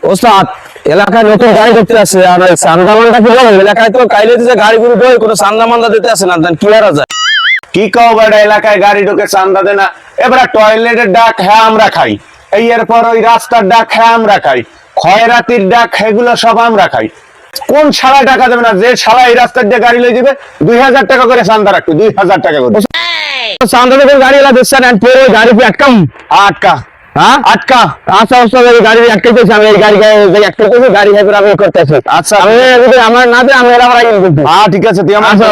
ওস্তাদ এলাকায় নতুন গাড়ি করতে আসছে আর চান্দা মান্দা কি বলেন এলাকায় তো কাইলে দিতে গাড়িগুলো বই কোনো চান্দা মান্দা দিতে আসে না কি করা যায় কি কও বেটা এলাকায় গাড়ি ঢুকে চান্দা দেনা এবারে টয়লেটের ডাক হ্যাঁ আমরা খাই এই এরপর ওই রাস্তার ডাক হ্যাঁ আমরা খাই খয়রাতির ডাক এগুলো সব আমরা খাই কোন শালা টাকা দেবে না যে শালা এই রাস্তার দিয়ে গাড়ি লই দিবে 2000 টাকা করে চান্দা রাখবে 2000 টাকা করে চান্দা দেবেন গাড়ি এলা দিচ্ছে না পরে গাড়ি আটকাম আটকা হ্যাঁ আটকা আচ্ছা ওস্তাদ এই গাড়ি আটকাইতেছি আমি এই গাড়ি একটা করে গাড়ি হেবে আমি করতেছি আচ্ছা আমি যদি আমার না দে আমি এরা আবার আগে করতে হ্যাঁ ঠিক আছে তুই আমার আচ্ছা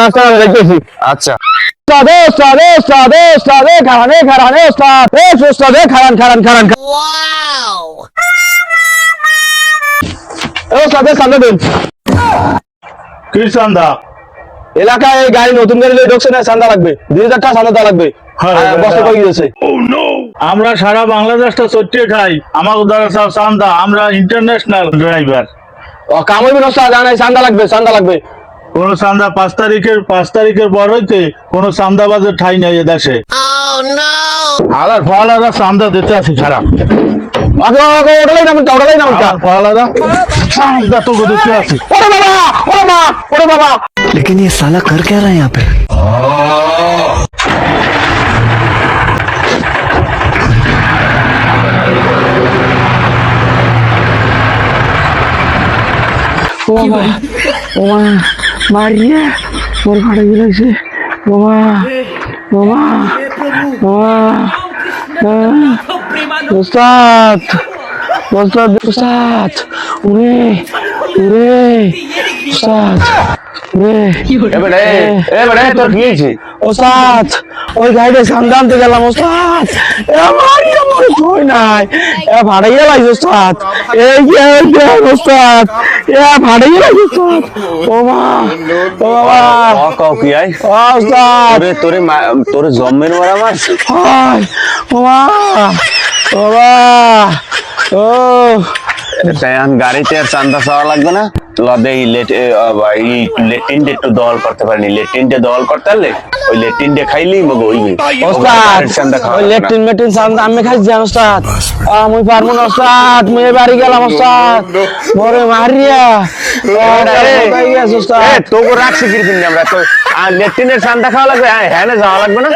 ওস্তাদ আমি দেখতেছি আচ্ছা ওস্তাদ খারানে ওস্তাদ খারান ওস্তাদ চান্দা দেন কি চান্দা? এলাকায় এই গাড়ি নতুন গাড়ি লই ঢুকছে না চান্দা লাগবে 2000 টাকা চান্দা দেওয়া লাগবে বস্তা কই গেছে আমরা সারা বাংলাদেশটা চট্টে খাই, আমাকে দ্বারা সব চান্দা, আমরা ইন্টারন্যাশনাল ড্রাইভার। ও কামই ওস্তাদ জানাই চান্দা লাগবে কোন চান্দা 5 তারিখের পর হইতে কোন চান্দাবাজের ঠাই নাই এ দেশে। আলার ফলারা চান্দা দিতে আছে সারা ওটালাই নাম ফলারা চান্দা তো দিতে আছে। ওরে বাবা लेकिन ये साला कर क्या रहा है यहाँ पे? মারিয়ে মোর ফাটা গেছে ওস্তাদ উরে ওস্তাদ এবারে তোর কি হয়েছে ওস্তাদ ওই গাড়িতে চান্দা আনতে গেলাম ওস্তাদ আমার ছয় নাই ভাড়াইয়া লাগছে ওস্তাদ ওস্তাদ ভাড়াইয়া লাগছে ওস্তাদ ও বাবা কও কি আই ওস্তাদ তোরে জম্মের মারা মারছে হাই বাবা ও তাইন গাড়িতে আর চান্দা চাওয়া লাগবে না লদে লেটিনটা একটু দল করতে পারিনি লেটিনটা দল করতে পারলে ওই লেটিনটা খাইলেই মগ হইবে ওস্তাদ চান্দা খাওয়া ওই লেট্রিন মেট্রিন চান্দা আমি খাইছি ওস্তাদ আমি পারবো না ওস্তাদ মেয়ে বাড়ি গেলাম ওস্তাদ বরে মারিয়া ওস্তাদ তোকে রাখছি কি আমরা তো লেটিনের চান্দা খাওয়া লাগবে হ্যাঁ যাওয়া লাগবে না